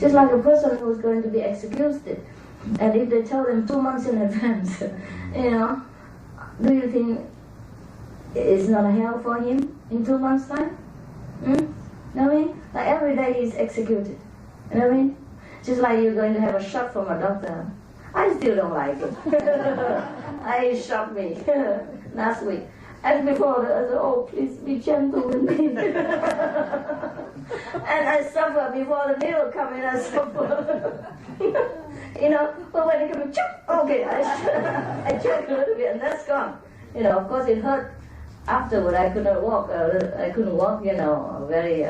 Just like a person who's going to be executed, and if they tell them 2 months in advance, you know, do you think it's not a hell for him in 2 months' time? You know what I mean? Like every day he's executed. You know what I mean? Just like you're going to have a shot from a doctor. I still don't like it. It shocked me last week. And before I said, oh, please be gentle with me. And I suffer before the needle come in, I suffer. You know, but when it comes, okay, I check a little bit and that's gone. You know, of course it hurt afterward. I couldn't walk, you know, very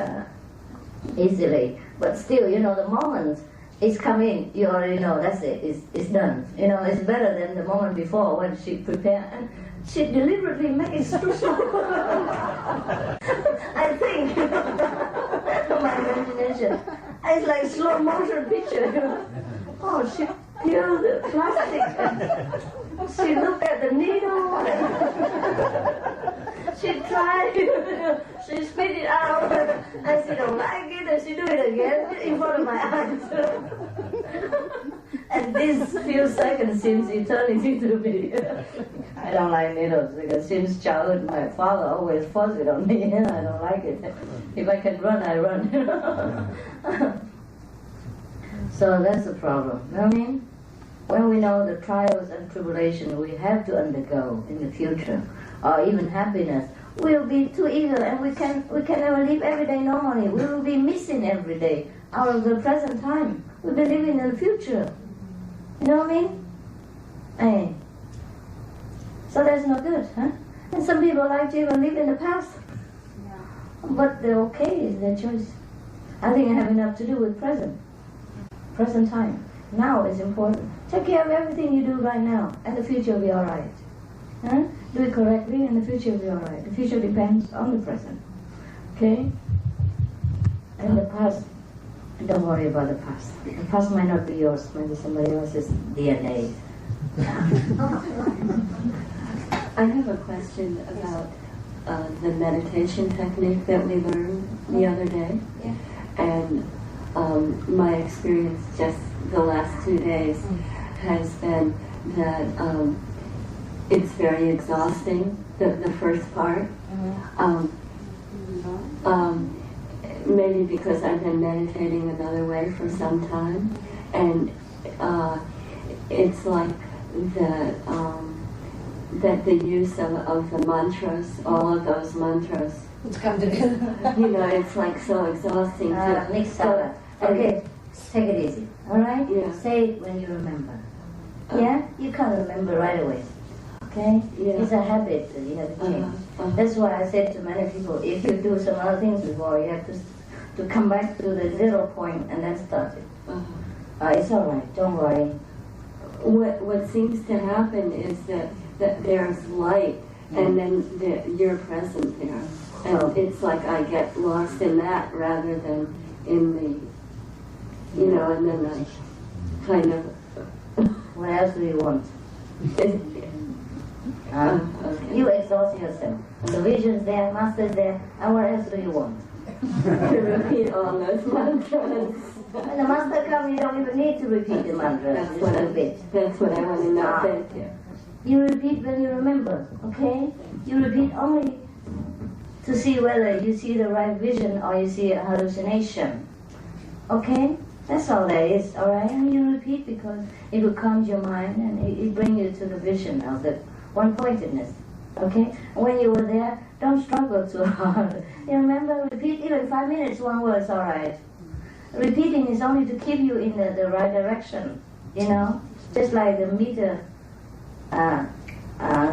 easily. But still, you know, the moment it's come in, you already know that's it, it's done. You know, it's better than the moment before when she prepared. And she deliberately makes it too slow. I think, my imagination, it's like slow motion picture, you know. Oh, she peeled the plastic and she looked at the needle and she tried, she spit it out and she don't like it and she do it again in front of my eyes. And this few seconds seems eternity to me. I don't like needles because since childhood my father always forced it on me and I don't like it. If I can run, I run. So that's the problem. You know what I mean? When we know the trials and tribulations we have to undergo in the future, or even happiness, we'll be too eager and we can never live every day normally. We will be missing every day out of the present time. We'll be living in the future. You know what I mean? Hey. So that's no good, huh? And some people like to even live in the past. Yeah. But they're okay, it's their choice. I think I have enough to do with present time. Now is important. Take care of everything you do right now, and the future will be all right. Huh? Do it correctly, and the future will be all right. The future depends on the present. Okay? And the past, don't worry about the past. The past might not be yours, maybe somebody else's DNA. I have a question about the meditation technique that we learned the other day. Yeah. And my experience just the last 2 days has been that it's very exhausting, the first part. Maybe because I've been meditating another way for some time, and it's like that the use of the mantras, all of those mantras, Let's come together. you know, it's like so exhausting. Next Sabbath. Okay, take it easy. All right? Yeah. Say it when you remember. Yeah? You can't remember right away. Okay? Yeah. It's a habit that you have to change. That's why I said to many people, if you do some other things before, you have to come back to the 0 point and then start it. It's all right. Don't worry. What seems to happen is that there's light, and then you're present there. And it's like I get lost in that rather than in the, you know, and then I kind of... What else do you want? Okay. You exhaust yourself. The vision's there, master's there, and what else do you want? To repeat all those mantras. When the master comes, you don't even need to repeat the mantras. That's what I want to know. Thank you. You repeat when you remember, okay? You repeat only to see whether you see the right vision or you see a hallucination. Okay? That's all there is, alright? And you repeat because it will calm your mind and it brings you to the vision of the one-pointedness. Okay? When you were there, don't struggle too hard. You remember, repeat even 5 minutes, one word is alright. Repeating is only to keep you in the right direction, you know? Just like the meter,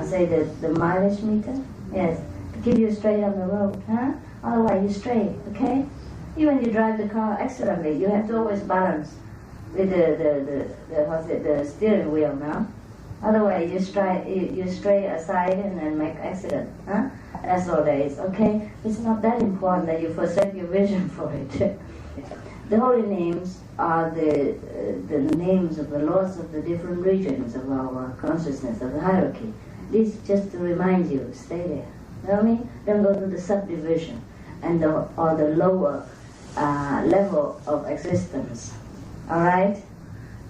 say the mileage meter, yes, to keep you straight on the road, huh? Otherwise you stray, okay? Even you drive the car excellently, you have to always balance with the steering wheel, no? Otherwise you stray aside and then make accident, huh? That's all there is, okay? It's not that important that you forsake your vision for it. The holy names are the names of the lords of the different regions of our consciousness, of the hierarchy. This just to remind you, stay there. You know what I mean? Don't go to the subdivision or the lower level of existence. All right?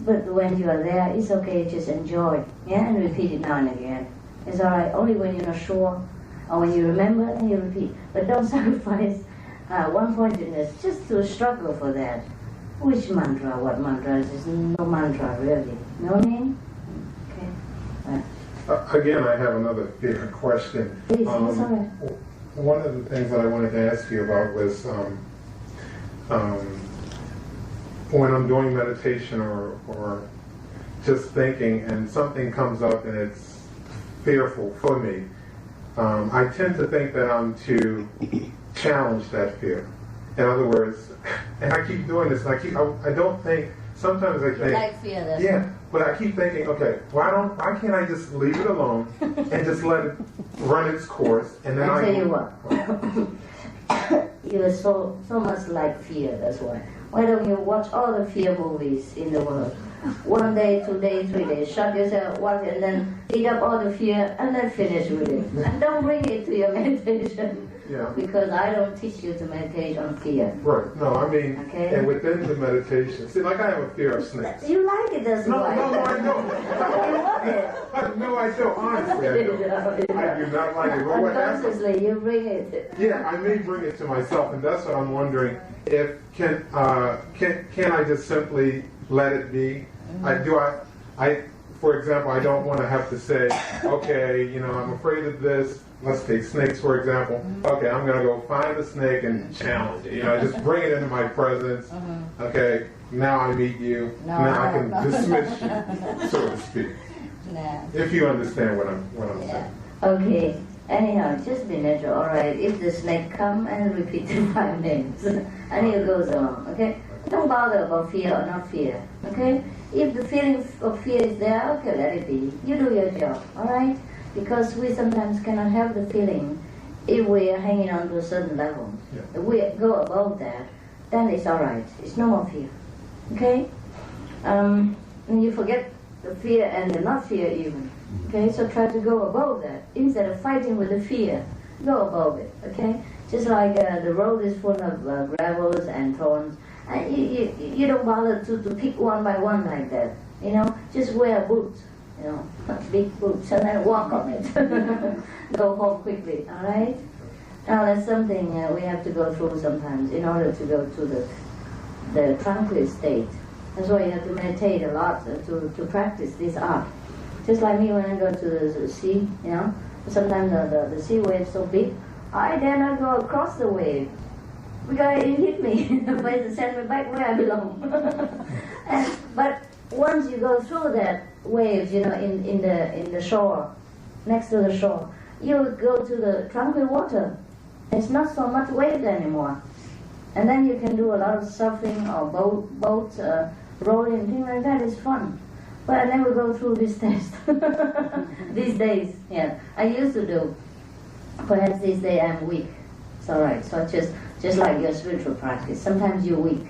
But when you are there, it's okay, just enjoy. Yeah, and repeat it now and again. It's all right. Only when you're not sure or when you remember, then you repeat. But don't sacrifice one-pointedness just to struggle for that. Which mantra? What mantra? There's no mantra, really. You know what I mean? Okay. Again, I have another bigger question. Please, it's all right. One of the things that I wanted to ask you about was when I'm doing meditation or just thinking and something comes up and it's fearful for me, I tend to think that I'm to challenge that fear. In other words, and I keep doing this, and I don't think, sometimes I think, You like fear, that's yeah, but I keep thinking, okay, why can't I just leave it alone and just let it run its course, and then I'll tell you what. You are so much like fear, that's why. Why don't you watch all the fear movies in the world? 1 day, 2 days, 3 days, shut yourself, watch it, and then eat up all the fear, and then finish with it. And don't bring it to your meditation. Yeah. Because I don't teach you to meditate on fear. Right. No, I mean, okay. And within the meditation, see, like I have a fear of snakes. You like it, that's why. No, I don't. You want it. No, I don't. Honestly, I don't. I do not like it. But what happens? Unconsciously, you bring it. Yeah, I may bring it to myself, and that's what I'm wondering. If can I just simply let it be? For example, I don't want to have to say, okay, you know, I'm afraid of this. Let's take snakes, for example. Okay, I'm going to go find a snake and challenge it. You know, just bring it into my presence. Okay, now I meet you. Now I can dismiss you, so to speak. If you understand what I'm saying. Okay. Anyhow, just be natural, all right? If the snake come and repeat the 5 names, and it goes on, okay? Don't bother about fear or not fear, okay? If the feeling of fear is there, okay, let it be. You do your job, all right? Because we sometimes cannot have the feeling if we are hanging on to a certain level. Yeah. If we go above that, then it's all right. It's no more fear, okay? And you forget the fear and the not fear even. Okay, so try to go above that. Instead of fighting with the fear, go above it, okay? Just like the road is full of gravels and thorns, and you don't bother to pick one by one like that, you know? Just wear boots, you know, big boots, and then walk on it. Go home quickly, all right? Now that's something we have to go through sometimes in order to go to the tranquil state. That's why you have to meditate a lot to practice this art. Just like me when I go to the sea, you know, sometimes the sea wave is so big, I dare not go across the wave because it hit me. The way to send me back where I belong. But once you go through that waves, you know, in the shore, next to the shore, you go to the tranquil water. It's not so much waves anymore. And then you can do a lot of surfing or boat rowing, things like that. It's fun. But I never go through this test these days. Yeah, I used to do. Perhaps this day I'm weak. It's all right. So just like your spiritual practice, sometimes you're weak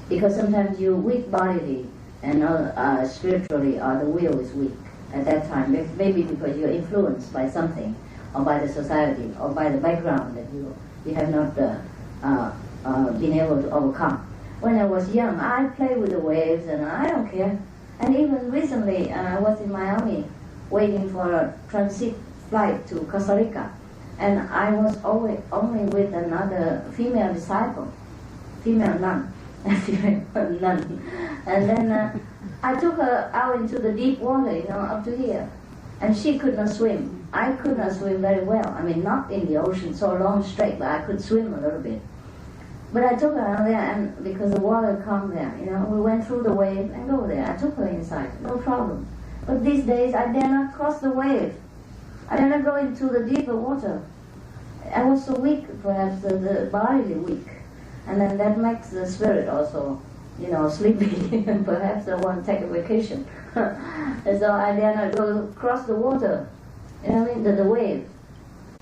because sometimes you're weak bodily and spiritually, or the will is weak at that time. Maybe because you're influenced by something, or by the society, or by the background that you have not been able to overcome. When I was young, I played with the waves and I don't care. And even recently, I was in Miami waiting for a transit flight to Costa Rica. And I was only with another female disciple, female nun. And then I took her out into the deep water, you know, up to here. And she could not swim. I could not swim very well. I mean, not in the ocean so long straight, but I could swim a little bit. But I took her out there, and because the water calmed there, you know, we went through the wave and go there. I took her inside, no problem. But these days, I dare not cross the wave. I dare not go into the deeper water. I was so weak, perhaps the body weak. And then that makes the spirit also, you know, sleepy. And perhaps I want to take a vacation. And so I dare not go cross the water, you know what I mean, the wave.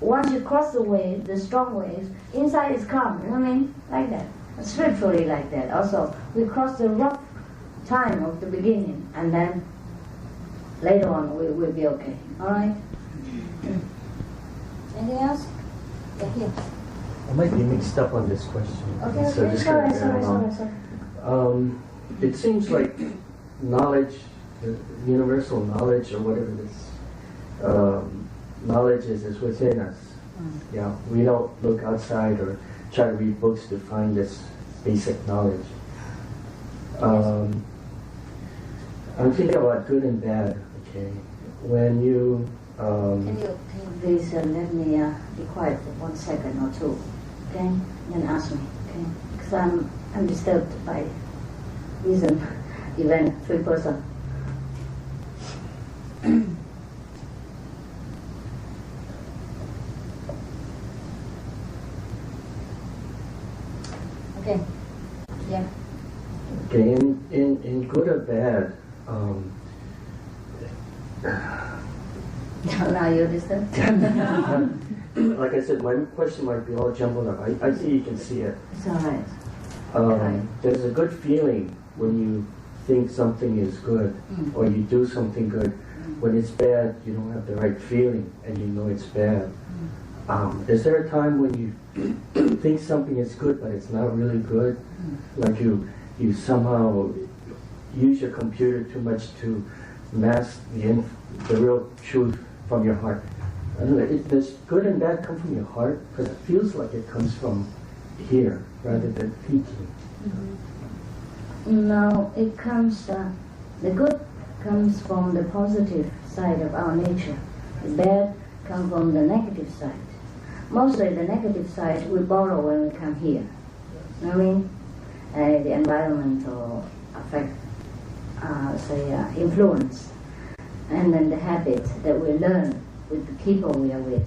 Once you cross the wave, the strong waves, inside is calm, you know what I mean? Like that. Spiritually like that. Also, we cross the rough time of the beginning, and then later on we'll be okay. Alright? Anything else? Yeah, here. I might be mixed up on this question. Okay, so okay. just Sorry. it seems like knowledge, universal knowledge or whatever this knowledge is within us. Yeah, we don't look outside or try to read books to find this basic knowledge. I'm thinking about good and bad. Okay, when you Can you please let me be quiet for 1 second or two, okay? Then ask me, okay? Because I'm disturbed by reason, event, 3 person. Okay. Yeah. okay, in good or bad, Now you're disturbed. like I said, my question might be all jumbled up. I see you can see it. It's all right. There's a good feeling when you think something is good or you do something good. When it's bad, you don't have the right feeling and you know it's bad. Is there a time when you think something is good but it's not really good? Like you somehow use your computer too much to mask the real truth from your heart. I don't know, does good and bad come from your heart? Because it feels like it comes from here rather than thinking. No, it comes, the good comes from the positive side of our nature. The bad comes from the negative side. Mostly the negative side we borrow when we come here. You know what I mean? The environmental effect, influence. And then the habit that we learn with the people we are with,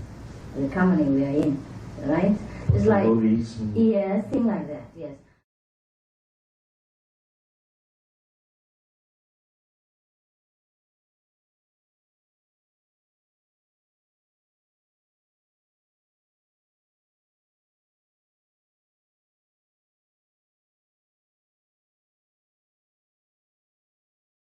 the company we are in, right? It's like, Movies. yes, things like that, yes.